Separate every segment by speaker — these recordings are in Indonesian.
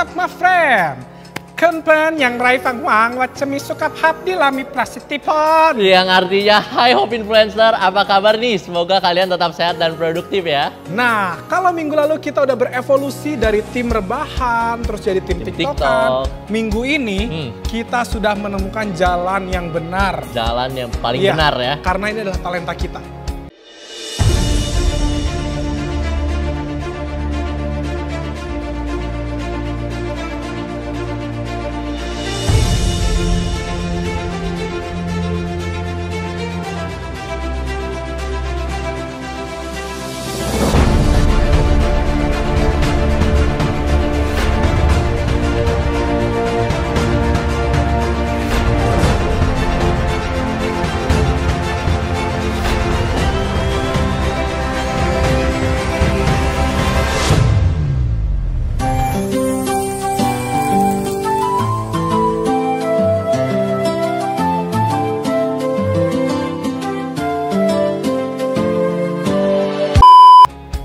Speaker 1: up my friend เพื่อนๆอย่างไรฝันหวังว่าจะมีสุขภาพที่มีประสิทธิภาพ
Speaker 2: Yang artinya Hai Hope Influencer, apa kabar nih? Semoga kalian tetap sehat dan produktif ya.
Speaker 1: Nah, kalau minggu lalu kita udah berevolusi dari tim rebahan terus jadi tim TikTokan, minggu ini kita sudah menemukan jalan yang benar.
Speaker 2: Jalan yang paling benar ya.
Speaker 1: Karena ini adalah talenta kita.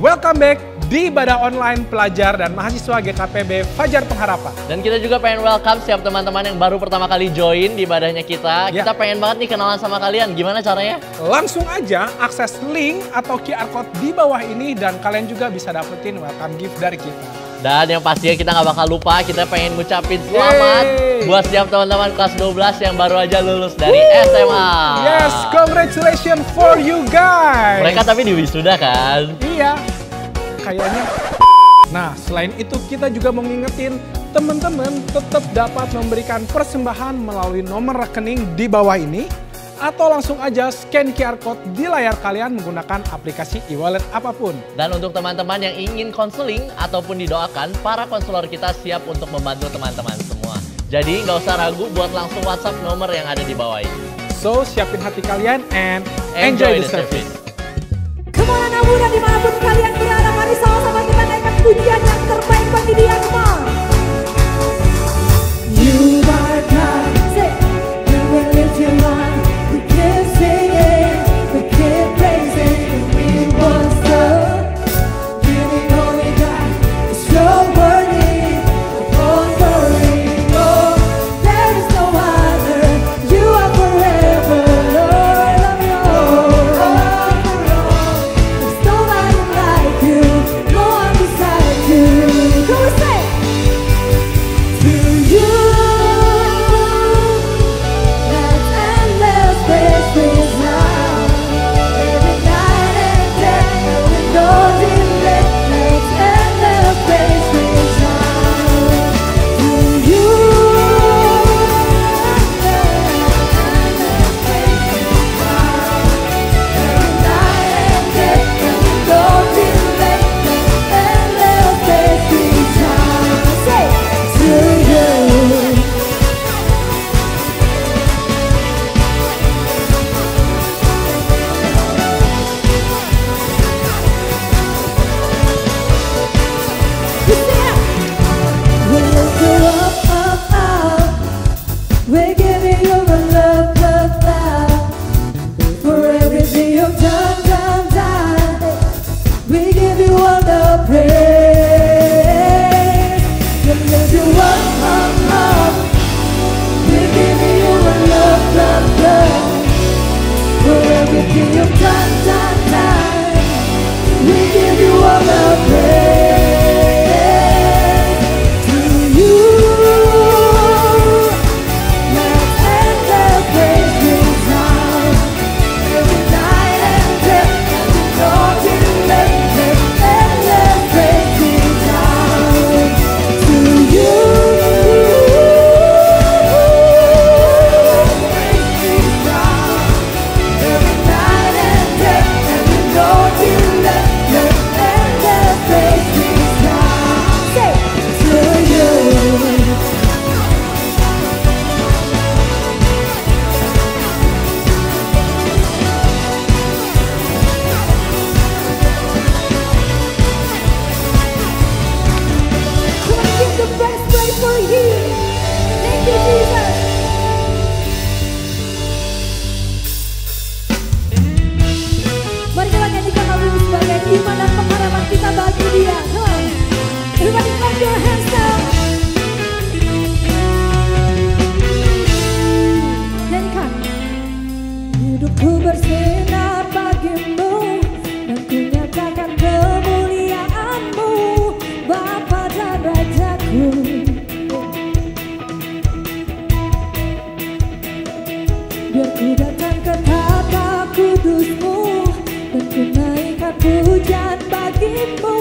Speaker 1: Welcome back di Ibadah Online Pelajar dan Mahasiswa GKPB Fajar Pengharapan.
Speaker 2: Dan kita juga pengen welcome siap teman-teman yang baru pertama kali join di ibadahnya kita. Kita pengen banget nih kenalan sama kalian. Gimana caranya?
Speaker 1: Langsung aja akses link atau QR Code di bawah ini dan kalian juga bisa dapetin welcome gift dari kita.
Speaker 2: Dan yang pastinya kita nggak bakal lupa, kita pengen ngucapin selamat buat setiap teman-teman kelas 12 yang baru aja lulus dari SMA.
Speaker 1: Yes, congratulations for you guys.
Speaker 2: Mereka tapi di wisuda kan?
Speaker 1: Iya, kayaknya. Nah, selain itu kita juga mau ngingetin teman-teman tetap dapat memberikan persembahan melalui nomor rekening di bawah ini atau langsung aja scan QR Code di layar kalian menggunakan aplikasi e-wallet apapun.
Speaker 2: Dan untuk teman-teman yang ingin konseling ataupun didoakan, para konselor kita siap untuk membantu teman-teman semua. Jadi nggak usah ragu buat langsung WhatsApp nomor yang ada di bawah ini.
Speaker 1: So, siapin hati kalian and enjoy the service.
Speaker 3: Come on anak muda dimanapun kalian berada, mari sama-sama kita naikkan pujian yang terbaik bagi dia, come on. You are God, say, you will lift your mind. We keep singing, we keep praising, we won't stop. Giving only God is so worthy of all glory. Oh, there is no other, you are forever, Lord of Lord. There's nobody like you, no one beside you. Go and say, to you. Ku datang ke tata kudus-Mu dan ku naikkan pujian bagi-Mu,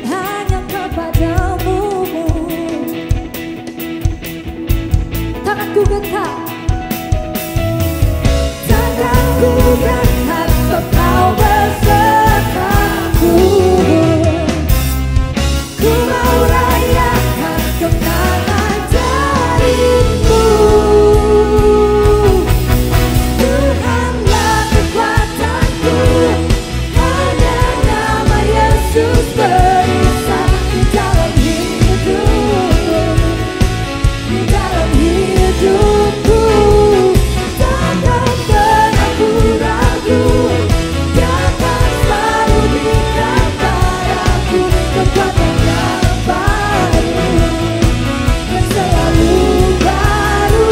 Speaker 3: hanya kepadamu. Tanganku getar, tanganku getar, sebab Kau besertaku. Ku mau rayakan kemenangan darimu. Tuhanlah kekuatanku, hanya nama Yesus berisah di dalam hidupku, di dalam hidupku. Takkan pernah ku ragu, Dia akan selalu berikan padaku kekuatan yang baru, yang selalu baru.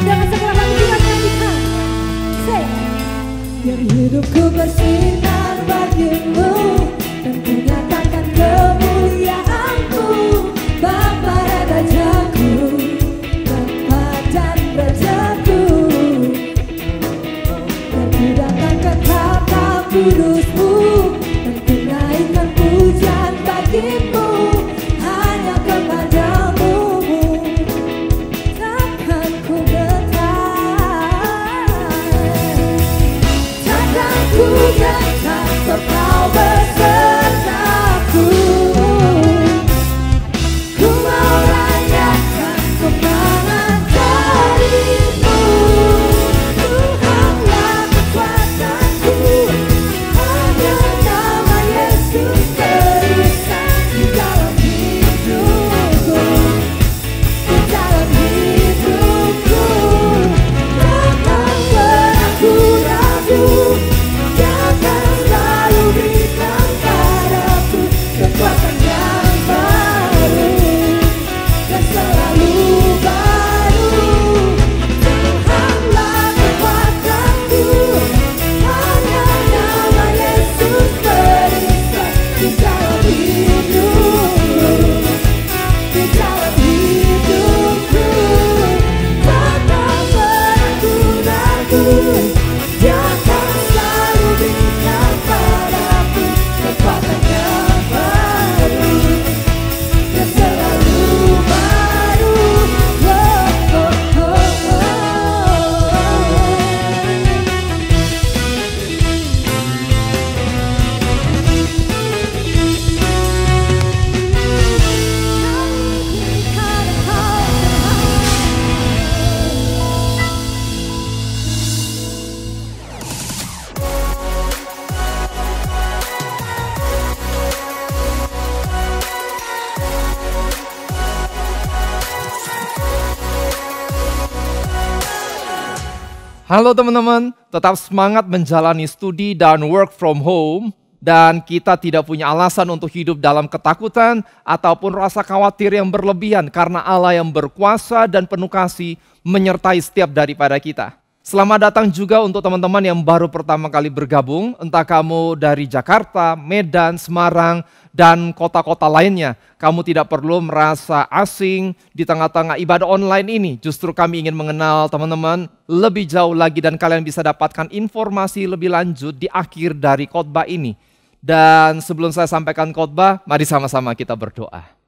Speaker 3: Dengan segala kami kita nyanyikan, say. Biar hidupku bersinar bagi-Mu dan ku nyatakan kemuliaan-Mu, Bapa dan Rajaku, Bapa dan Rajaku. Dan ku datang ke tata kudus-Mu dan ku naikkan pujian bagi-Mu, hanya kepadamu. Takkan ku getar, takkan ku getar, sebab Kau besertaku. Ku mau rayakan kemenangan darimu. Tuhanlah kekuatanku, hanya nama Yesus berisah di dalam hidupku, di dalam hidupku. Takkan pernah ku ragu, Dia akan selalu berikan padaku kekuatan yang baru, yang selalu baru. Tuhanlah kekuatanku, hanya nama Yesus berisah di dalam hidupku, di dalam hidupku. Takkan pernah ku ragu, Dia akan selalu berikan padaku kekuatan yang baru, yang selalu baru.
Speaker 4: Halo teman-teman, tetap semangat menjalani studi dan work from home. Dan kita tidak punya alasan untuk hidup dalam ketakutan ataupun rasa khawatir yang berlebihan, karena Allah yang berkuasa dan penuh kasih menyertai setiap daripada kita. Selamat datang juga untuk teman-teman yang baru pertama kali bergabung, entah kamu dari Jakarta, Medan, Semarang, dan kota-kota lainnya. Kamu tidak perlu merasa asing di tengah-tengah ibadah online ini. Justru kami ingin mengenal teman-teman lebih jauh lagi dan kalian bisa dapatkan informasi lebih lanjut di akhir dari khotbah ini. Dan sebelum saya sampaikan khotbah, mari sama-sama kita berdoa.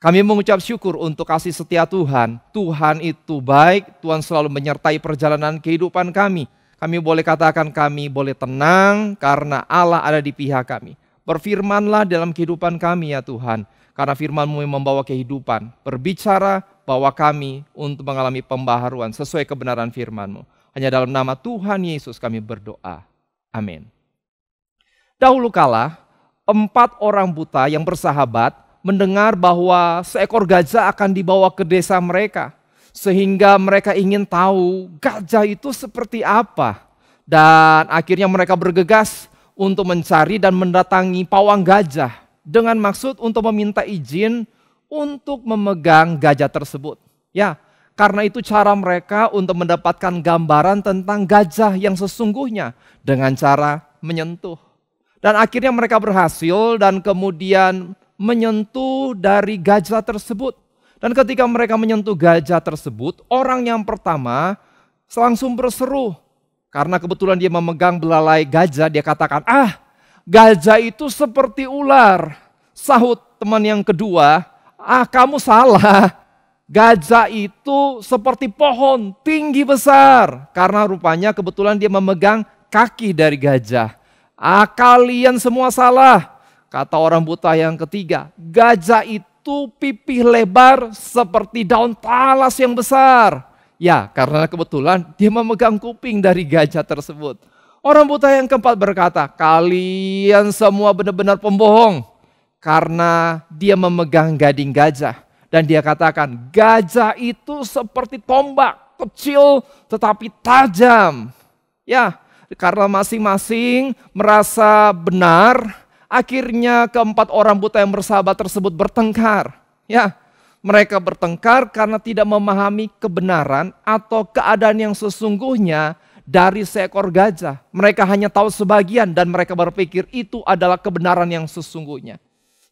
Speaker 4: Kami mengucap syukur untuk kasih setia Tuhan. Tuhan itu baik, Tuhan selalu menyertai perjalanan kehidupan kami. Kami boleh katakan kami boleh tenang karena Allah ada di pihak kami. Berfirmanlah dalam kehidupan kami ya Tuhan, karena firman-Mu yang membawa kehidupan. Berbicara bahwa kami untuk mengalami pembaharuan sesuai kebenaran firman-Mu. Hanya dalam nama Tuhan Yesus kami berdoa. Amin. Dahulu kala, 4 orang buta yang bersahabat mendengar bahwa seekor gajah akan dibawa ke desa mereka. Sehingga mereka ingin tahu gajah itu seperti apa. Dan akhirnya mereka bergegas untuk mencari dan mendatangi pawang gajah dengan maksud untuk meminta izin untuk memegang gajah tersebut. Ya, karena itu cara mereka untuk mendapatkan gambaran tentang gajah yang sesungguhnya dengan cara menyentuh. Dan akhirnya mereka berhasil dan kemudian menyentuh dari gajah tersebut. Dan ketika mereka menyentuh gajah tersebut, orang yang pertama langsung berseru. Karena kebetulan dia memegang belalai gajah, dia katakan, gajah itu seperti ular. Sahut teman yang kedua, kamu salah. Gajah itu seperti pohon, tinggi besar. Karena rupanya kebetulan dia memegang kaki dari gajah. Kalian semua salah, kata orang buta yang ketiga. Gajah itu pipih lebar seperti daun talas yang besar. Ya, karena kebetulan dia memegang kuping dari gajah tersebut. Orang buta yang keempat berkata, kalian semua benar-benar pembohong. Karena dia memegang gading gajah. Dan dia katakan, gajah itu seperti tombak, kecil tetapi tajam. Ya, karena masing-masing merasa benar, akhirnya keempat orang buta yang bersahabat tersebut bertengkar. Ya, mereka bertengkar karena tidak memahami kebenaran atau keadaan yang sesungguhnya dari seekor gajah. Mereka hanya tahu sebagian dan mereka berpikir itu adalah kebenaran yang sesungguhnya.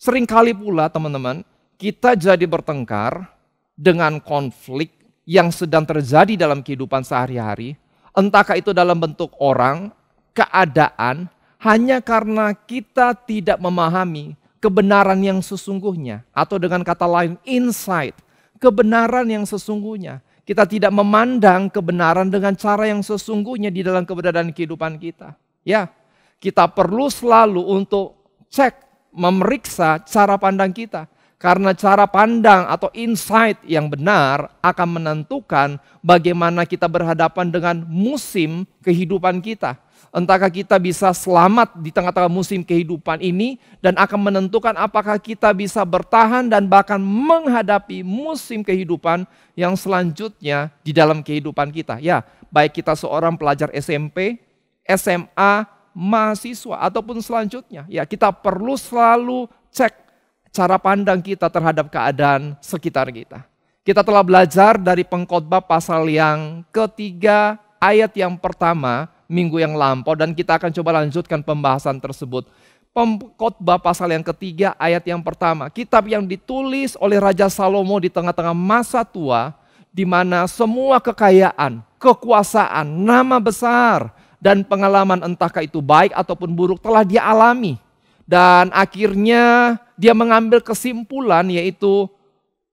Speaker 4: Seringkali pula teman-teman, kita jadi bertengkar dengan konflik yang sedang terjadi dalam kehidupan sehari-hari. Entahkah itu dalam bentuk orang, keadaan, hanya karena kita tidak memahami kebenaran yang sesungguhnya. Atau dengan kata lain, insight, kebenaran yang sesungguhnya. Kita tidak memandang kebenaran dengan cara yang sesungguhnya di dalam keberadaan kehidupan kita. Ya, kita perlu selalu untuk cek, memeriksa cara pandang kita. Karena cara pandang atau insight yang benar akan menentukan bagaimana kita berhadapan dengan musim kehidupan kita. Entahkah kita bisa selamat di tengah-tengah musim kehidupan ini dan akan menentukan apakah kita bisa bertahan dan bahkan menghadapi musim kehidupan yang selanjutnya di dalam kehidupan kita. Ya, baik kita seorang pelajar SMP, SMA, mahasiswa ataupun selanjutnya. Ya, kita perlu selalu cek cara pandang kita terhadap keadaan sekitar kita. Kita telah belajar dari Pengkhotbah pasal yang ketiga, ayat yang pertama, minggu yang lampau, dan kita akan coba lanjutkan pembahasan tersebut. Pengkhotbah pasal yang ketiga, ayat yang pertama. Kitab yang ditulis oleh Raja Salomo di tengah-tengah masa tua, di mana semua kekayaan, kekuasaan, nama besar, dan pengalaman entahkah itu baik ataupun buruk telah dia alami. Dan akhirnya dia mengambil kesimpulan, yaitu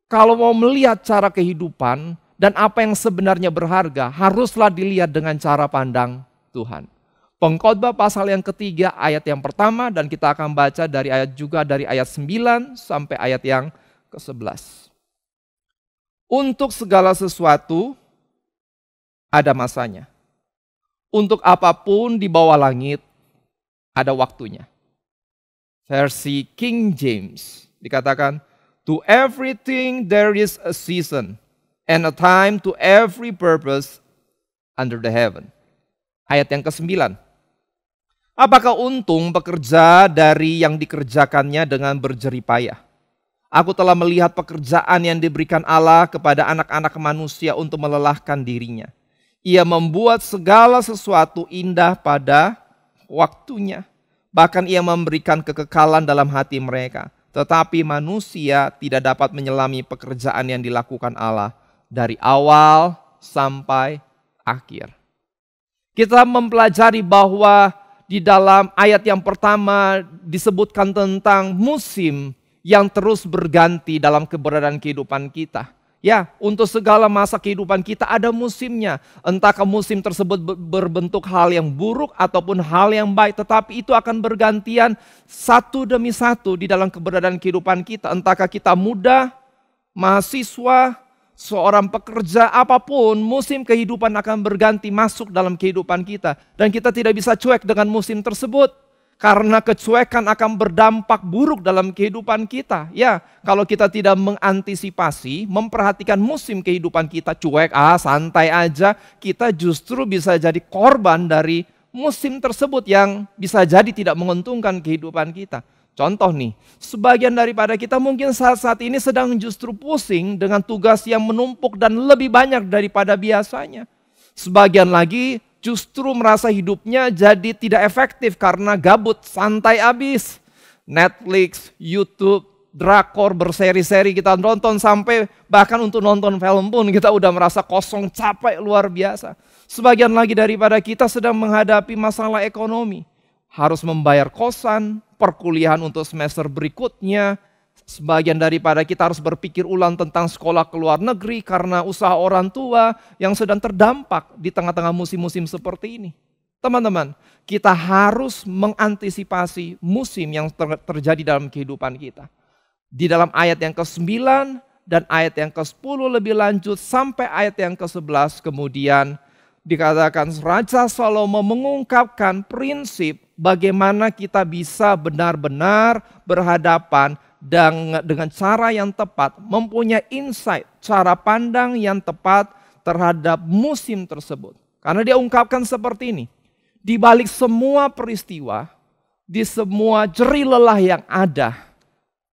Speaker 4: kalau mau melihat cara kehidupan dan apa yang sebenarnya berharga, haruslah dilihat dengan cara pandang Tuhan. Pengkhotbah pasal yang ketiga ayat yang pertama, dan kita akan baca dari ayat 9 sampai ayat yang ke-11. Untuk segala sesuatu ada masanya. Untuk apapun di bawah langit ada waktunya. Versi King James dikatakan, to everything there is a season and a time to every purpose under the heaven. Ayat yang ke-9. Apakah untung bekerja dari yang dikerjakannya dengan berjerih payah? Aku telah melihat pekerjaan yang diberikan Allah kepada anak-anak manusia untuk melelahkan dirinya. Ia membuat segala sesuatu indah pada waktunya. Bahkan ia memberikan kekekalan dalam hati mereka. Tetapi manusia tidak dapat menyelami pekerjaan yang dilakukan Allah dari awal sampai akhir. Kita mempelajari bahwa di dalam ayat yang pertama disebutkan tentang musim yang terus berganti dalam keberadaan kehidupan kita. Ya, untuk segala masa kehidupan kita ada musimnya. Entahkah musim tersebut berbentuk hal yang buruk ataupun hal yang baik. Tetapi itu akan bergantian satu demi satu di dalam keberadaan kehidupan kita. Entahkah kita muda, mahasiswa, seorang pekerja, apapun, musim kehidupan akan berganti masuk dalam kehidupan kita. Dan kita tidak bisa cuek dengan musim tersebut. Karena kecuekan akan berdampak buruk dalam kehidupan kita. Ya, kalau kita tidak mengantisipasi, memperhatikan musim kehidupan kita, cuek, santai aja, kita justru bisa jadi korban dari musim tersebut yang bisa jadi tidak menguntungkan kehidupan kita. Contoh nih, sebagian daripada kita mungkin saat ini sedang justru pusing dengan tugas yang menumpuk dan lebih banyak daripada biasanya. Sebagian lagi justru merasa hidupnya jadi tidak efektif karena gabut, santai abis. Netflix, YouTube, drakor berseri-seri kita nonton, sampai bahkan untuk nonton film pun kita udah merasa kosong, capek luar biasa. Sebagian lagi daripada kita sedang menghadapi masalah ekonomi. Harus membayar kosan, perkuliahan untuk semester berikutnya. Sebagian daripada kita harus berpikir ulang tentang sekolah ke luar negeri karena usaha orang tua yang sedang terdampak di tengah-tengah musim-musim seperti ini. Teman-teman, kita harus mengantisipasi musim yang terjadi dalam kehidupan kita. Di dalam ayat yang ke-9 dan ayat yang ke-10 lebih lanjut sampai ayat yang ke-11 kemudian dikatakan Raja Salomo mengungkapkan prinsip bagaimana kita bisa benar-benar berhadapan dengan cara yang tepat, mempunyai insight, cara pandang yang tepat terhadap musim tersebut. Karena dia ungkapkan seperti ini, di balik semua peristiwa, di semua jerih lelah yang ada,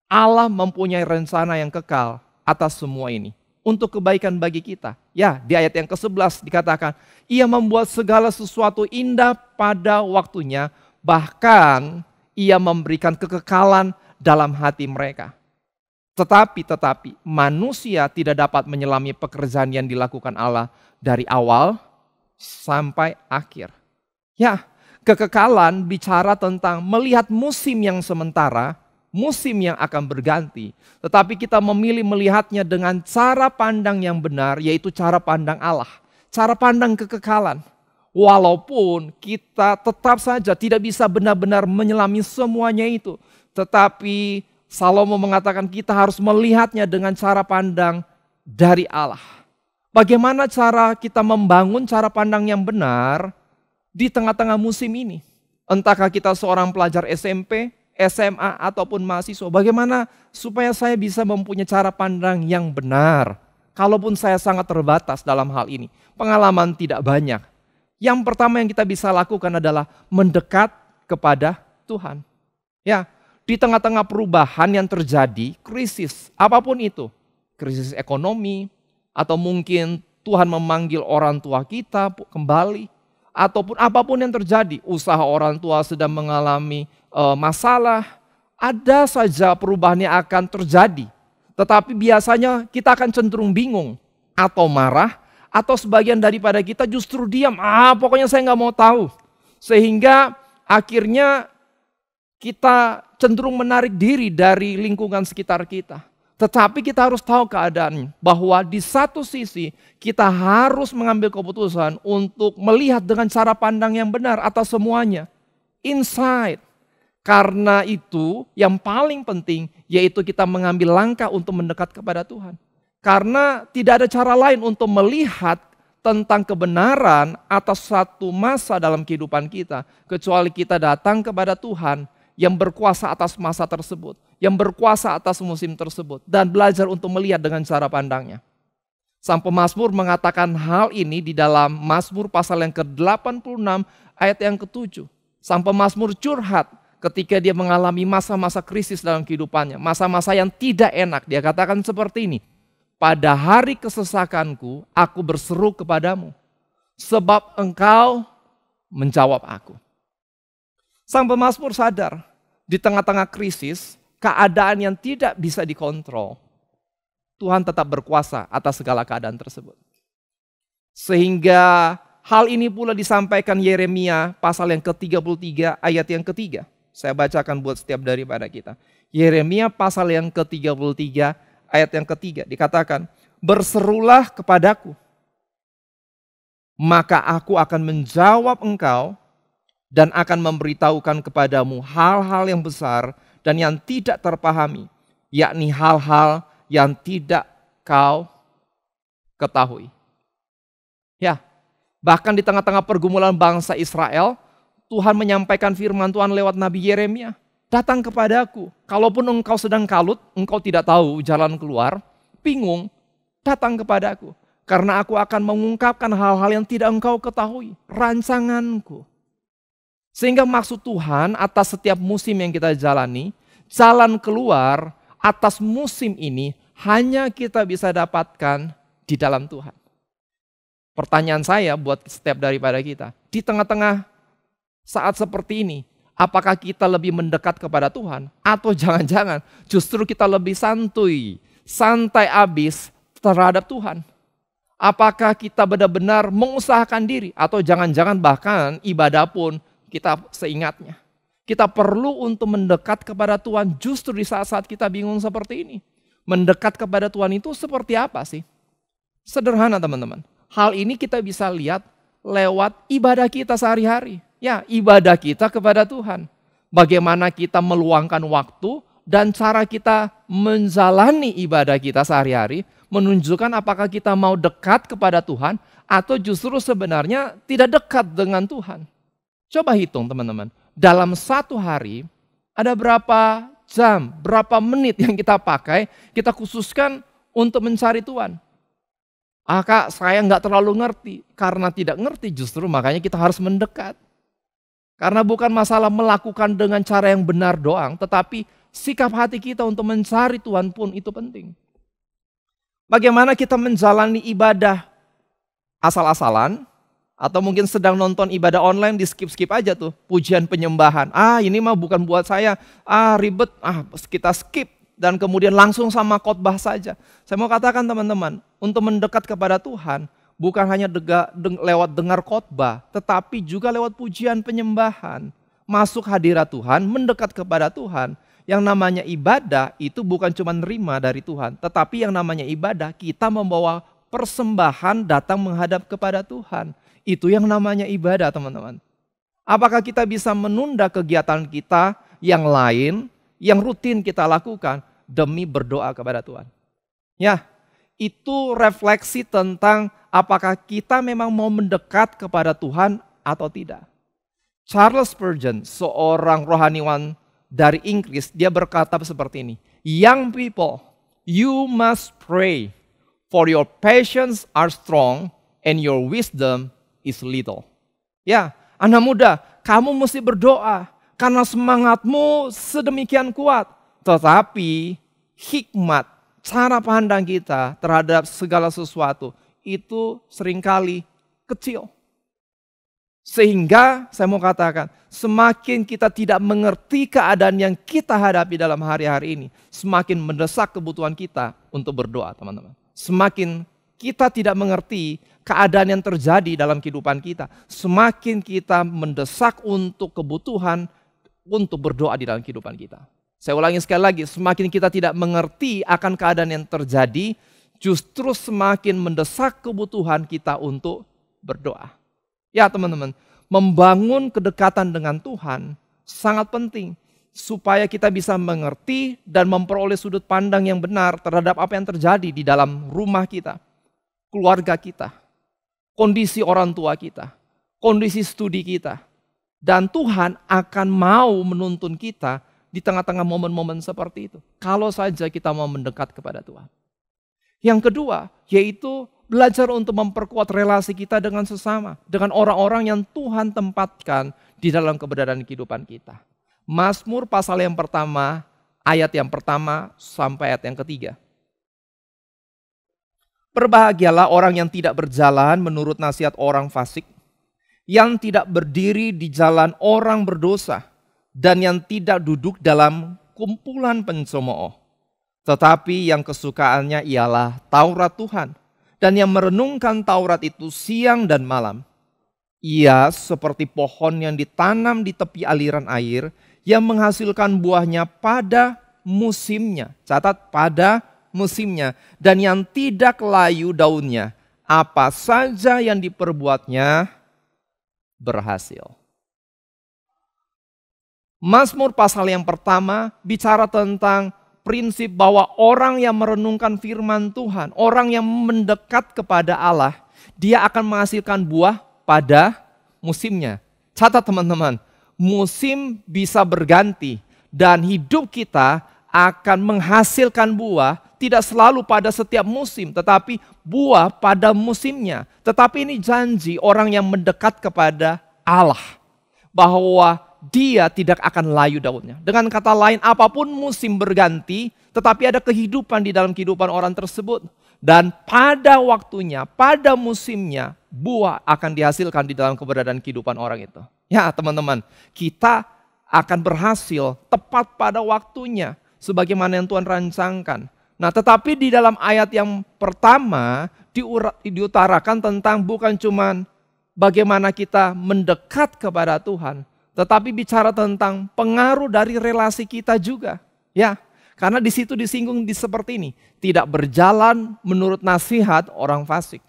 Speaker 4: Allah mempunyai rencana yang kekal atas semua ini. Untuk kebaikan bagi kita. Ya, di ayat yang ke-11 dikatakan, ia membuat segala sesuatu indah pada waktunya, bahkan ia memberikan kekekalan dalam hati mereka. Tetapi manusia tidak dapat menyelami pekerjaan yang dilakukan Allah dari awal sampai akhir. Ya, kekekalan bicara tentang melihat musim yang sementara, musim yang akan berganti. Tetapi kita memilih melihatnya dengan cara pandang yang benar, yaitu cara pandang Allah. Cara pandang kekekalan. Walaupun kita tetap saja tidak bisa benar-benar menyelami semuanya itu. Tetapi Salomo mengatakan kita harus melihatnya dengan cara pandang dari Allah. Bagaimana cara kita membangun cara pandang yang benar di tengah-tengah musim ini? Entahkah kita seorang pelajar SMP, SMA, ataupun mahasiswa. Bagaimana supaya saya bisa mempunyai cara pandang yang benar? Kalaupun saya sangat terbatas dalam hal ini. Pengalaman tidak banyak. Yang pertama yang kita bisa lakukan adalah mendekat kepada Tuhan. Ya, di tengah-tengah perubahan yang terjadi, krisis, apapun itu. Krisis ekonomi, atau mungkin Tuhan memanggil orang tua kita kembali. Ataupun apapun yang terjadi, usaha orang tua sedang mengalami masalah, ada saja perubahan yang akan terjadi. Tetapi biasanya kita akan cenderung bingung atau marah, atau sebagian daripada kita justru diam, pokoknya saya nggak mau tahu. Sehingga akhirnya kita cenderung menarik diri dari lingkungan sekitar kita. Tetapi kita harus tahu keadaannya, bahwa di satu sisi kita harus mengambil keputusan untuk melihat dengan cara pandang yang benar atas semuanya. Insight. Karena itu yang paling penting yaitu kita mengambil langkah untuk mendekat kepada Tuhan. Karena tidak ada cara lain untuk melihat tentang kebenaran atas satu masa dalam kehidupan kita. Kecuali kita datang kepada Tuhan yang berkuasa atas masa tersebut. Yang berkuasa atas musim tersebut. Dan belajar untuk melihat dengan cara pandangnya. Sang pemazmur mengatakan hal ini di dalam Mazmur pasal yang ke-86 ayat yang ke-7. Sang pemazmur curhat ketika dia mengalami masa-masa krisis dalam kehidupannya. Masa-masa yang tidak enak. Dia katakan seperti ini. Pada hari kesesakanku, aku berseru kepadamu. Sebab engkau menjawab aku. Sang pemazmur sadar. Di tengah-tengah krisis, keadaan yang tidak bisa dikontrol. Tuhan tetap berkuasa atas segala keadaan tersebut. Sehingga hal ini pula disampaikan Yeremia pasal yang ke-33 ayat yang ke-3. Saya bacakan buat setiap daripada kita. Yeremia pasal yang ke-33 ayat yang ke-3 dikatakan, berserulah kepadaku, maka aku akan menjawab engkau dan akan memberitahukan kepadamu hal-hal yang besar dan yang tidak terpahami, yakni hal-hal yang tidak kau ketahui. Ya, bahkan di tengah-tengah pergumulan bangsa Israel, Tuhan menyampaikan firman Tuhan lewat Nabi Yeremia. Datang kepadaku, kalaupun engkau sedang kalut, engkau tidak tahu jalan keluar, bingung, datang kepadaku. Karena aku akan mengungkapkan hal-hal yang tidak engkau ketahui, rancanganku. Sehingga maksud Tuhan atas setiap musim yang kita jalani, jalan keluar atas musim ini hanya kita bisa dapatkan di dalam Tuhan. Pertanyaan saya buat setiap daripada kita, di tengah-tengah saat seperti ini, apakah kita lebih mendekat kepada Tuhan? Atau jangan-jangan justru kita lebih santai abis terhadap Tuhan? Apakah kita benar-benar mengusahakan diri? Atau jangan-jangan bahkan ibadah pun kita seingatnya. Kita perlu untuk mendekat kepada Tuhan justru di saat-saat kita bingung seperti ini. Mendekat kepada Tuhan itu seperti apa sih? Sederhana teman-teman. Hal ini kita bisa lihat lewat ibadah kita sehari-hari. Ya, ibadah kita kepada Tuhan. Bagaimana kita meluangkan waktu dan cara kita menjalani ibadah kita sehari-hari menunjukkan apakah kita mau dekat kepada Tuhan atau justru sebenarnya tidak dekat dengan Tuhan. Coba hitung teman-teman. Dalam satu hari ada berapa jam, berapa menit yang kita pakai, kita khususkan untuk mencari Tuhan. Kak, saya nggak terlalu ngerti. Karena tidak ngerti justru makanya kita harus mendekat. Karena bukan masalah melakukan dengan cara yang benar doang, tetapi sikap hati kita untuk mencari Tuhan pun itu penting. Bagaimana kita menjalani ibadah asal-asalan, atau mungkin sedang nonton ibadah online di skip-skip aja tuh, pujian penyembahan. Ini mah bukan buat saya, ribet, kita skip. Dan kemudian langsung sama khotbah saja. Saya mau katakan teman-teman, untuk mendekat kepada Tuhan, bukan hanya lewat dengar khotbah, tetapi juga lewat pujian penyembahan. Masuk hadirat Tuhan, mendekat kepada Tuhan. Yang namanya ibadah itu bukan cuma nerima dari Tuhan, tetapi yang namanya ibadah kita membawa persembahan datang menghadap kepada Tuhan. Itu yang namanya ibadah teman-teman. Apakah kita bisa menunda kegiatan kita yang lain, yang rutin kita lakukan demi berdoa kepada Tuhan? Ya, itu refleksi tentang apakah kita memang mau mendekat kepada Tuhan atau tidak. Charles Spurgeon, seorang rohaniwan dari Inggris, dia berkata seperti ini. Young people, you must pray, for your passions are strong and your wisdom is little. Ya, anak muda, kamu mesti berdoa. Karena semangatmu sedemikian kuat. Tetapi hikmat, cara pandang kita terhadap segala sesuatu itu seringkali kecil. Sehingga saya mau katakan, semakin kita tidak mengerti keadaan yang kita hadapi dalam hari-hari ini, semakin mendesak kebutuhan kita untuk berdoa teman-teman. Semakin kita tidak mengerti keadaan yang terjadi dalam kehidupan kita, semakin kita mendesak untuk kebutuhan untuk berdoa di dalam kehidupan kita. Saya ulangi sekali lagi, semakin kita tidak mengerti akan keadaan yang terjadi, justru semakin mendesak kebutuhan kita untuk berdoa. Ya teman-teman, membangun kedekatan dengan Tuhan sangat penting supaya kita bisa mengerti dan memperoleh sudut pandang yang benar terhadap apa yang terjadi di dalam rumah kita, keluarga kita, kondisi orang tua kita, kondisi studi kita. Dan Tuhan akan mau menuntun kita di tengah-tengah momen-momen seperti itu. Kalau saja kita mau mendekat kepada Tuhan. Yang kedua, yaitu belajar untuk memperkuat relasi kita dengan sesama. Dengan orang-orang yang Tuhan tempatkan di dalam keberadaan kehidupan kita. Mazmur pasal yang pertama, ayat yang pertama sampai ayat yang ketiga. Berbahagialah orang yang tidak berjalan menurut nasihat orang fasik, yang tidak berdiri di jalan orang berdosa, dan yang tidak duduk dalam kumpulan pencemooh. Tetapi yang kesukaannya ialah Taurat Tuhan, dan yang merenungkan Taurat itu siang dan malam. Ia seperti pohon yang ditanam di tepi aliran air, yang menghasilkan buahnya pada musimnya. Catat, pada musimnya. Dan yang tidak layu daunnya. Apa saja yang diperbuatnya berhasil. Mazmur pasal yang pertama bicara tentang prinsip bahwa orang yang merenungkan firman Tuhan, orang yang mendekat kepada Allah, dia akan menghasilkan buah pada musimnya. Catat teman-teman, musim bisa berganti dan hidup kita akan menghasilkan buah tidak selalu pada setiap musim, tetapi buah pada musimnya. Tetapi ini janji orang yang mendekat kepada Allah, bahwa dia tidak akan layu daunnya. Dengan kata lain, apapun musim berganti, tetapi ada kehidupan di dalam kehidupan orang tersebut. Dan pada waktunya, pada musimnya, buah akan dihasilkan di dalam keberadaan kehidupan orang itu. Ya teman-teman, kita akan berhasil tepat pada waktunya, sebagaimana yang Tuhan rancangkan. Nah, tetapi di dalam ayat yang pertama diutarakan tentang bukan cuman bagaimana kita mendekat kepada Tuhan, tetapi bicara tentang pengaruh dari relasi kita juga. Ya, karena di situ disinggung seperti ini, tidak berjalan menurut nasihat orang fasik,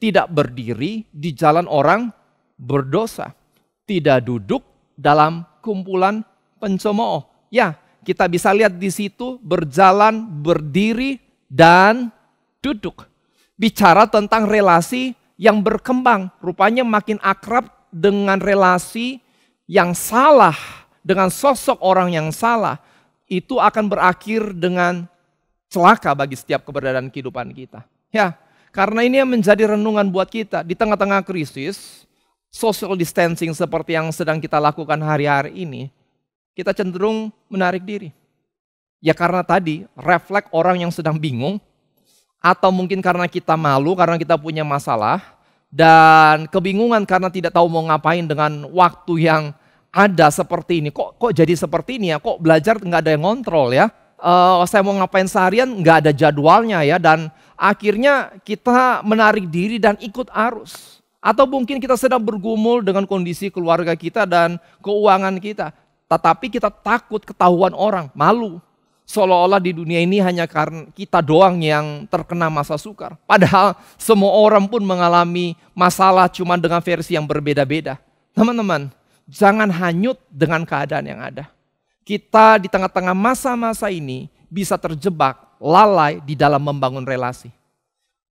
Speaker 4: tidak berdiri di jalan orang berdosa, tidak duduk dalam kumpulan pencemooh. Ya, kita bisa lihat di situ berjalan, berdiri, dan duduk. Bicara tentang relasi yang berkembang. Rupanya makin akrab dengan relasi yang salah, dengan sosok orang yang salah. Itu akan berakhir dengan celaka bagi setiap keberadaan kehidupan kita. Ya, karena ini yang menjadi renungan buat kita. Di tengah-tengah krisis, social distancing seperti yang sedang kita lakukan hari-hari ini, kita cenderung menarik diri. Ya karena tadi refleks orang yang sedang bingung, atau mungkin karena kita malu, karena kita punya masalah, dan kebingungan karena tidak tahu mau ngapain dengan waktu yang ada seperti ini. Kok jadi seperti ini ya, kok belajar nggak ada yang ngontrol ya. Saya mau ngapain seharian nggak ada jadwalnya ya, dan akhirnya kita menarik diri dan ikut arus. Atau mungkin kita sedang bergumul dengan kondisi keluarga kita dan keuangan kita. Tetapi kita takut ketahuan orang, malu. Seolah-olah di dunia ini hanya karena kita doang yang terkena masa sukar. Padahal semua orang pun mengalami masalah cuma dengan versi yang berbeda-beda. Teman-teman, jangan hanyut dengan keadaan yang ada. Kita di tengah-tengah masa-masa ini bisa terjebak, lalai di dalam membangun relasi.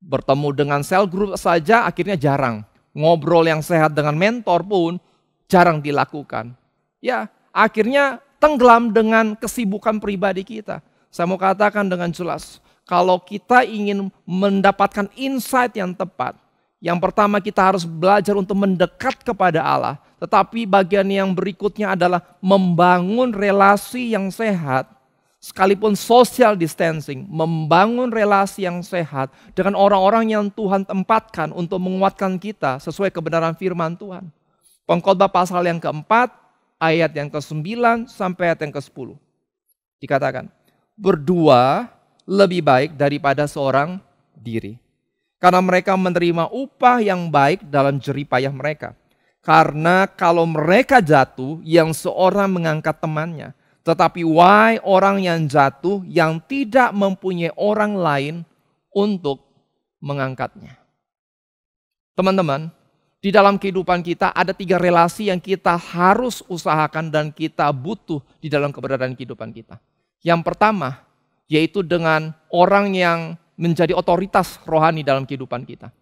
Speaker 4: Bertemu dengan sel group saja akhirnya jarang. Ngobrol yang sehat dengan mentor pun jarang dilakukan. Ya, akhirnya tenggelam dengan kesibukan pribadi kita. Saya mau katakan dengan jelas, kalau kita ingin mendapatkan insight yang tepat, yang pertama kita harus belajar untuk mendekat kepada Allah. Tetapi bagian yang berikutnya adalah membangun relasi yang sehat, sekalipun social distancing, membangun relasi yang sehat dengan orang-orang yang Tuhan tempatkan untuk menguatkan kita sesuai kebenaran firman Tuhan. Pengkhotbah pasal yang keempat, ayat yang ke-9 sampai ayat yang ke-10. Dikatakan, berdua lebih baik daripada seorang diri. Karena mereka menerima upah yang baik dalam jeripayah mereka. Karena kalau mereka jatuh, yang seorang mengangkat temannya. Tetapi wahai orang yang jatuh, yang tidak mempunyai orang lain untuk mengangkatnya. Teman-teman, di dalam kehidupan kita ada 3 relasi yang kita harus usahakan dan kita butuh di dalam keberadaan kehidupan kita. Yang pertama, yaitu dengan orang yang menjadi otoritas rohani dalam kehidupan kita.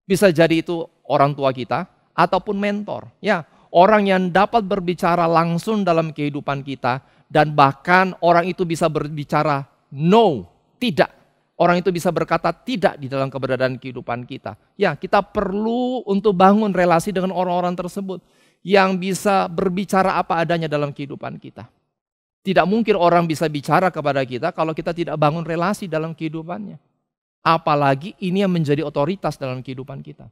Speaker 4: Bisa jadi itu orang tua kita ataupun mentor. Ya, orang yang dapat berbicara langsung dalam kehidupan kita dan bahkan orang itu bisa berbicara no, tidak. Orang itu bisa berkata tidak di dalam keberadaan kehidupan kita. Ya, kita perlu untuk bangun relasi dengan orang-orang tersebut yang bisa berbicara apa adanya dalam kehidupan kita. Tidak mungkin orang bisa bicara kepada kita kalau kita tidak bangun relasi dalam kehidupannya. Apalagi ini yang menjadi otoritas dalam kehidupan kita.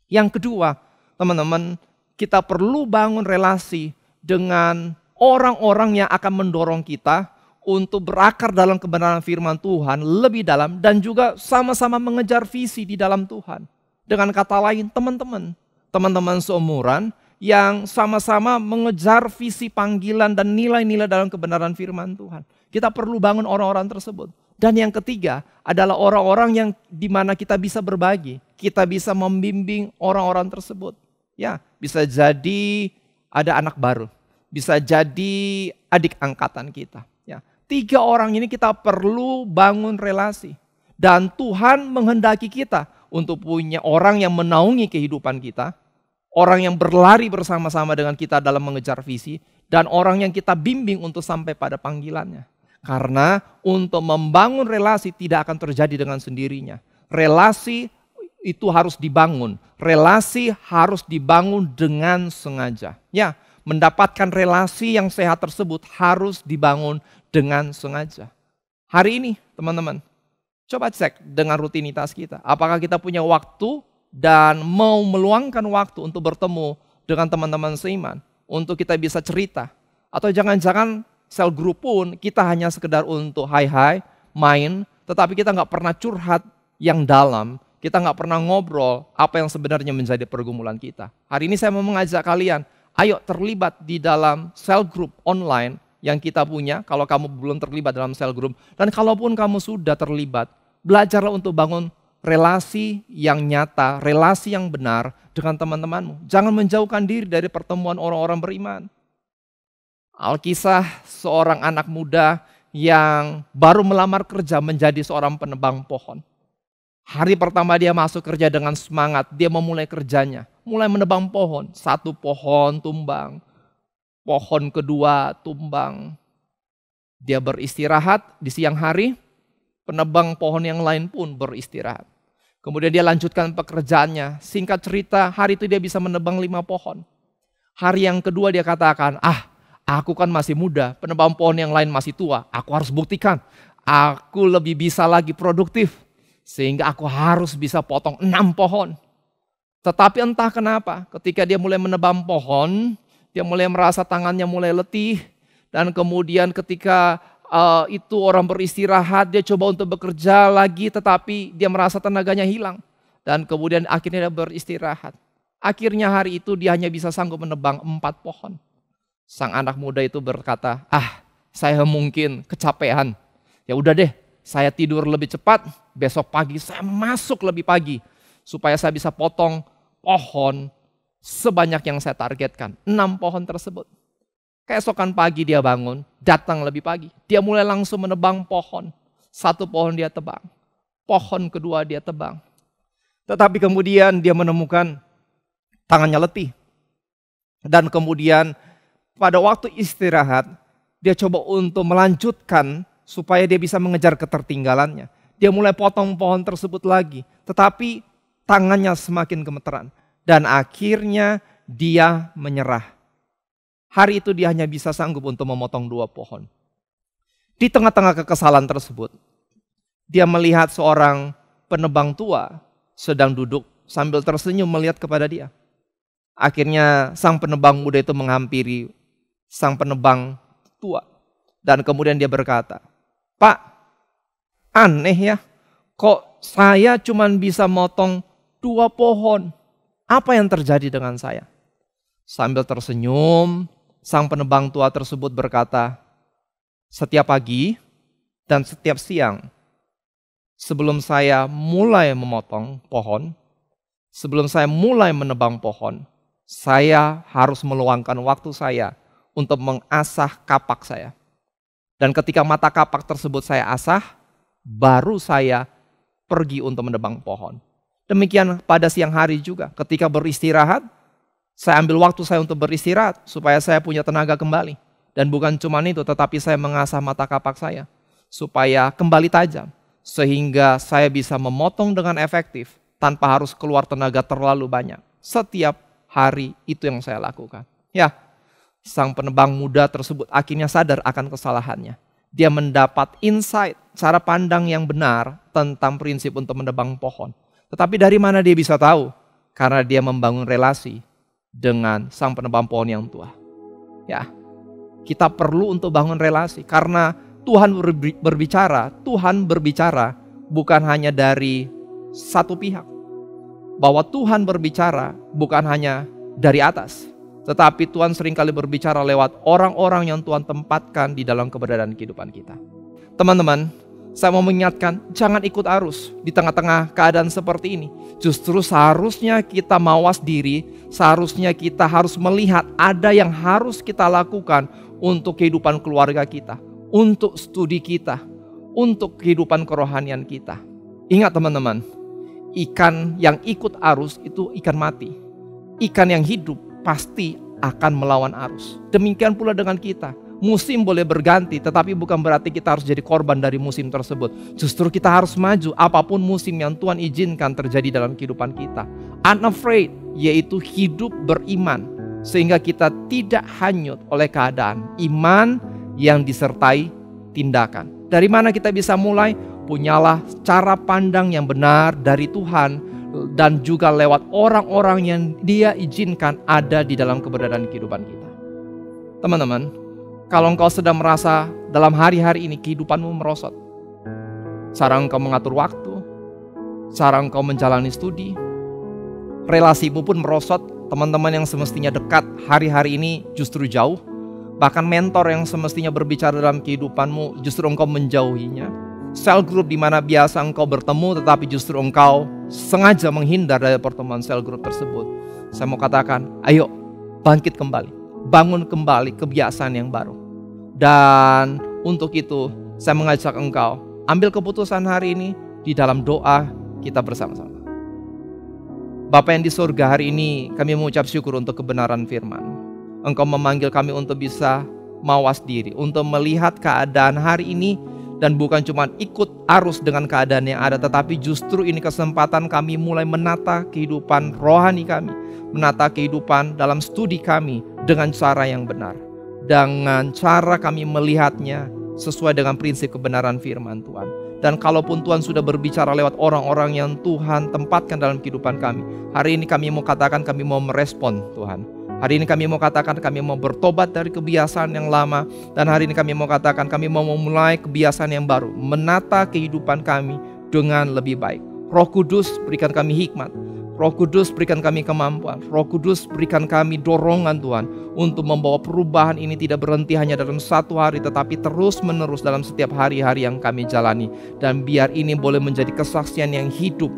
Speaker 4: Yang kedua, teman-teman, kita perlu bangun relasi dengan orang-orang yang akan mendorong kita untuk berakar dalam kebenaran firman Tuhan lebih dalam dan juga sama-sama mengejar visi di dalam Tuhan. Dengan kata lain, teman-teman seumuran yang sama-sama mengejar visi panggilan dan nilai-nilai dalam kebenaran firman Tuhan. Kita perlu bangun orang-orang tersebut. Dan yang ketiga adalah orang-orang yang dimana kita bisa berbagi. Kita bisa membimbing orang-orang tersebut. Ya, bisa jadi ada anak baru. Bisa jadi adik angkatan kita. Ya, 3 orang ini kita perlu bangun relasi. Dan Tuhan menghendaki kita untuk punya orang yang menaungi kehidupan kita. Orang yang berlari bersama-sama dengan kita dalam mengejar visi. Dan orang yang kita bimbing untuk sampai pada panggilannya. Karena untuk membangun relasi tidak akan terjadi dengan sendirinya. Relasi itu harus dibangun. Relasi harus dibangun dengan sengaja. Ya, mendapatkan relasi yang sehat tersebut harus dibangun dengan sengaja. Hari ini teman-teman, coba cek dengan rutinitas kita. Apakah kita punya waktu dan mau meluangkan waktu untuk bertemu dengan teman-teman seiman. Untuk kita bisa cerita. Atau jangan-jangan sel group pun kita hanya sekedar untuk hai-hai, main. Tetapi kita nggak pernah curhat yang dalam. Kita nggak pernah ngobrol apa yang sebenarnya menjadi pergumulan kita. Hari ini saya mau mengajak kalian, ayo terlibat di dalam sel group online yang kita punya. Kalau kamu belum terlibat dalam sel group. Dan kalaupun kamu sudah terlibat, belajarlah untuk bangun relasi yang nyata, relasi yang benar dengan teman-temanmu. Jangan menjauhkan diri dari pertemuan orang-orang beriman. Alkisah seorang anak muda yang baru melamar kerja menjadi seorang penebang pohon. Hari pertama dia masuk kerja dengan semangat, dia memulai kerjanya. Mulai menebang pohon, satu pohon tumbang, pohon kedua tumbang. Dia beristirahat di siang hari, penebang pohon yang lain pun beristirahat. Kemudian dia lanjutkan pekerjaannya. Singkat cerita, hari itu dia bisa menebang 5 pohon. Hari yang kedua dia katakan, aku kan masih muda, penebang pohon yang lain masih tua. Aku harus buktikan, aku lebih bisa lagi produktif. Sehingga aku harus bisa potong 6 pohon. Tetapi entah kenapa, ketika dia mulai menebang pohon, dia mulai merasa tangannya mulai letih. Dan kemudian ketika itu orang beristirahat, dia coba untuk bekerja lagi, tetapi dia merasa tenaganya hilang. Dan kemudian akhirnya dia beristirahat. Akhirnya hari itu dia hanya bisa sanggup menebang 4 pohon. Sang anak muda itu berkata, saya mungkin kecapean. Ya udah deh, saya tidur lebih cepat, besok pagi saya masuk lebih pagi. Supaya saya bisa potong pohon sebanyak yang saya targetkan, 6 pohon tersebut. Keesokan pagi dia bangun, datang lebih pagi. Dia mulai langsung menebang pohon. 1 pohon dia tebang, pohon kedua dia tebang. Tetapi kemudian dia menemukan tangannya letih. Dan kemudian pada waktu istirahat, dia coba untuk melanjutkan supaya dia bisa mengejar ketertinggalannya. Dia mulai potong pohon tersebut lagi, tetapi tangannya semakin gemeteran. Dan akhirnya dia menyerah. Hari itu dia hanya bisa sanggup untuk memotong 2 pohon. Di tengah-tengah kekesalan tersebut, dia melihat seorang penebang tua sedang duduk sambil tersenyum melihat kepada dia. Akhirnya sang penebang muda itu menghampiri sang penebang tua. Dan kemudian dia berkata, "Pak, aneh ya, kok saya cuma bisa motong 2 pohon. Apa yang terjadi dengan saya?" Sambil tersenyum, sang penebang tua tersebut berkata, "Setiap pagi dan setiap siang, sebelum saya mulai memotong pohon, sebelum saya mulai menebang pohon, saya harus meluangkan waktu saya untuk mengasah kapak saya. Dan ketika mata kapak tersebut saya asah, baru saya pergi untuk menebang pohon. Demikian pada siang hari juga, ketika beristirahat, saya ambil waktu saya untuk beristirahat supaya saya punya tenaga kembali. Dan bukan cuma itu, tetapi saya mengasah mata kapak saya supaya kembali tajam. Sehingga saya bisa memotong dengan efektif tanpa harus keluar tenaga terlalu banyak. Setiap hari itu yang saya lakukan." Ya, sang penebang muda tersebut akhirnya sadar akan kesalahannya. Dia mendapat insight, cara pandang yang benar tentang prinsip untuk menebang pohon. Tetapi dari mana dia bisa tahu? Karena dia membangun relasi dengan sang penebang pohon yang tua. Ya, kita perlu untuk bangun relasi karena Tuhan berbicara bukan hanya dari satu pihak. Bahwa Tuhan berbicara bukan hanya dari atas, tetapi Tuhan seringkali berbicara lewat orang-orang yang Tuhan tempatkan di dalam keberadaan kehidupan kita. Teman-teman, saya mau mengingatkan, jangan ikut arus di tengah-tengah keadaan seperti ini. Justru seharusnya kita mawas diri, seharusnya kita harus melihat ada yang harus kita lakukan untuk kehidupan keluarga kita, untuk studi kita, untuk kehidupan kerohanian kita. Ingat teman-teman, ikan yang ikut arus itu ikan mati. Ikan yang hidup pasti akan melawan arus. Demikian pula dengan kita. Musim boleh berganti, tetapi bukan berarti kita harus jadi korban dari musim tersebut. Justru kita harus maju apapun musim yang Tuhan izinkan terjadi dalam kehidupan kita. Unafraid, yaitu hidup beriman. sehingga kita tidak hanyut oleh keadaan. Iman yang disertai tindakan. Dari mana kita bisa mulai? Punyalah cara pandang yang benar dari Tuhan dan juga lewat orang-orang yang Dia izinkan ada di dalam keberadaan kehidupan kita. Teman-teman, kalau engkau sedang merasa dalam hari-hari ini kehidupanmu merosot, cara engkau mengatur waktu, cara engkau menjalani studi, relasimu pun merosot, teman-teman yang semestinya dekat hari-hari ini justru jauh, bahkan mentor yang semestinya berbicara dalam kehidupanmu justru engkau menjauhinya. Cell group di mana biasa engkau bertemu tetapi justru engkau sengaja menghindar dari pertemuan cell group tersebut. Saya mau katakan, ayo bangkit kembali, bangun kembali kebiasaan yang baru. Dan untuk itu saya mengajak engkau ambil keputusan hari ini di dalam doa kita bersama-sama. Bapa yang di surga, hari ini kami mengucap syukur untuk kebenaran firman. Engkau memanggil kami untuk bisa mawas diri, untuk melihat keadaan hari ini. Dan bukan cuma ikut arus dengan keadaan yang ada, tetapi justru ini kesempatan kami mulai menata kehidupan rohani kami, menata kehidupan dalam studi kami dengan cara yang benar, dengan cara kami melihatnya sesuai dengan prinsip kebenaran firman Tuhan. Dan kalaupun Tuhan sudah berbicara lewat orang-orang yang Tuhan tempatkan dalam kehidupan kami, hari ini kami mau katakan kami mau merespon Tuhan. Hari ini kami mau katakan kami mau bertobat dari kebiasaan yang lama. Dan hari ini kami mau katakan kami mau memulai kebiasaan yang baru, menata kehidupan kami dengan lebih baik. Roh Kudus berikan kami hikmat, Roh Kudus berikan kami kemampuan, Roh Kudus berikan kami dorongan Tuhan untuk membawa perubahan ini tidak berhenti hanya dalam satu hari, tetapi terus menerus dalam setiap hari-hari yang kami jalani. Dan biar ini boleh menjadi kesaksian yang hidup.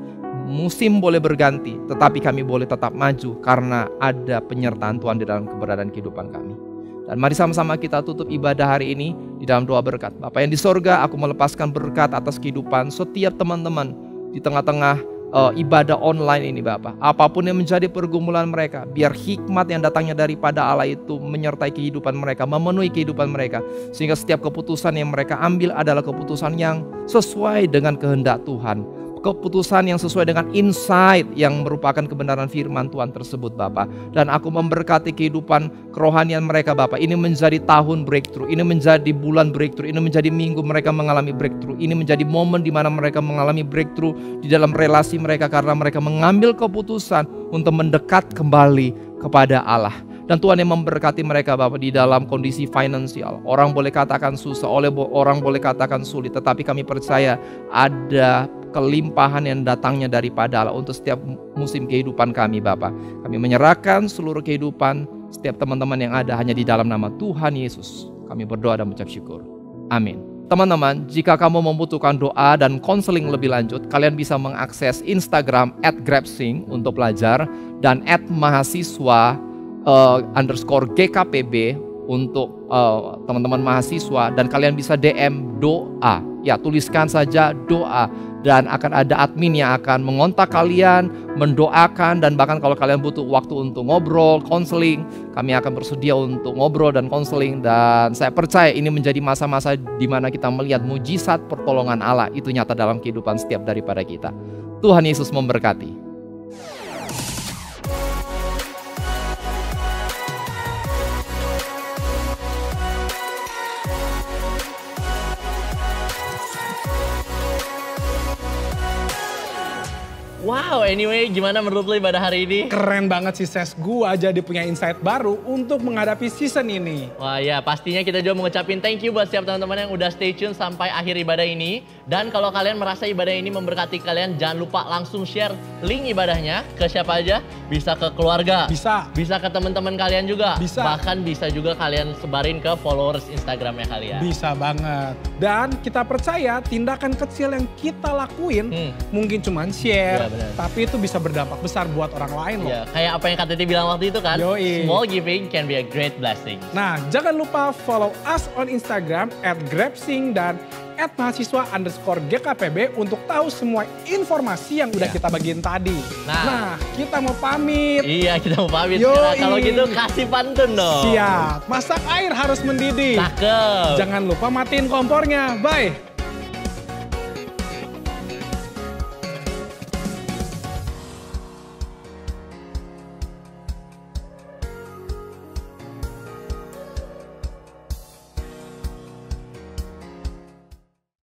Speaker 4: Musim boleh berganti, tetapi kami boleh tetap maju karena ada penyertaan Tuhan di dalam keberadaan kehidupan kami. Dan mari sama-sama kita tutup ibadah hari ini di dalam doa berkat. Bapa yang di sorga, aku melepaskan berkat atas kehidupan setiap teman-teman di tengah-tengah ibadah online ini Bapa. Apapun yang menjadi pergumulan mereka, biar hikmat yang datangnya daripada Allah itu menyertai kehidupan mereka, memenuhi kehidupan mereka. Sehingga setiap keputusan yang mereka ambil adalah keputusan yang sesuai dengan kehendak Tuhan. Keputusan yang sesuai dengan insight yang merupakan kebenaran firman Tuhan tersebut Bapa. Dan aku memberkati kehidupan kerohanian mereka Bapa. Ini menjadi tahun breakthrough, ini menjadi bulan breakthrough, ini menjadi minggu mereka mengalami breakthrough. Ini menjadi momen di mana mereka mengalami breakthrough di dalam relasi mereka karena mereka mengambil keputusan untuk mendekat kembali kepada Allah. Dan Tuhan yang memberkati mereka Bapak di dalam kondisi finansial. Orang boleh katakan susah, orang boleh katakan sulit, tetapi kami percaya ada kelimpahan yang datangnya daripada Allah untuk setiap musim kehidupan kami Bapak. Kami menyerahkan seluruh kehidupan setiap teman-teman yang ada hanya di dalam nama Tuhan Yesus. Kami berdoa dan mengucap syukur. Amin. Teman-teman, jika kamu membutuhkan doa dan konseling lebih lanjut, kalian bisa mengakses Instagram @grabsing untuk belajar dan @mahasiswa _GKPB untuk teman-teman mahasiswa, dan kalian bisa DM doa. Ya, tuliskan saja doa dan akan ada admin yang akan mengontak kalian, mendoakan, dan bahkan kalau kalian butuh waktu untuk ngobrol, konseling, kami akan bersedia untuk ngobrol dan konseling. Dan saya percaya ini menjadi masa-masa di mana kita melihat mujizat pertolongan Allah itu nyata dalam kehidupan setiap daripada kita. Tuhan Yesus memberkati.
Speaker 2: Wow, anyway, gimana menurut lo ibadah hari ini?
Speaker 1: Keren banget sih Ses, gua jadi punya insight baru untuk menghadapi season ini.
Speaker 2: Wah ya, pastinya kita juga mengucapin thank you buat setiap teman-teman yang udah stay tune sampai akhir ibadah ini. Dan kalau kalian merasa ibadah ini memberkati kalian, jangan lupa langsung share link ibadahnya ke siapa aja. Bisa ke keluarga, bisa ke teman-teman kalian juga, bahkan bisa juga kalian sebarin ke followers Instagramnya kalian.
Speaker 1: Bisa banget. Dan kita percaya tindakan kecil yang kita lakuin mungkin cuman share, tapi itu bisa berdampak besar buat orang lain loh.
Speaker 2: Ya, kayak apa yang Kak Titi bilang waktu itu kan, small giving can be a great blessing.
Speaker 1: Nah, jangan lupa follow us on Instagram @grabsing dan @mahasiswa_GKPB untuk tahu semua informasi yang udah kita bagiin tadi. Nah, kita mau pamit.
Speaker 2: Iya, kita mau pamit. Nah, kalau gitu kasih pantun dong.
Speaker 1: Siap. Masak air harus mendidih.
Speaker 2: Cakep.
Speaker 1: Jangan lupa matiin kompornya. Bye.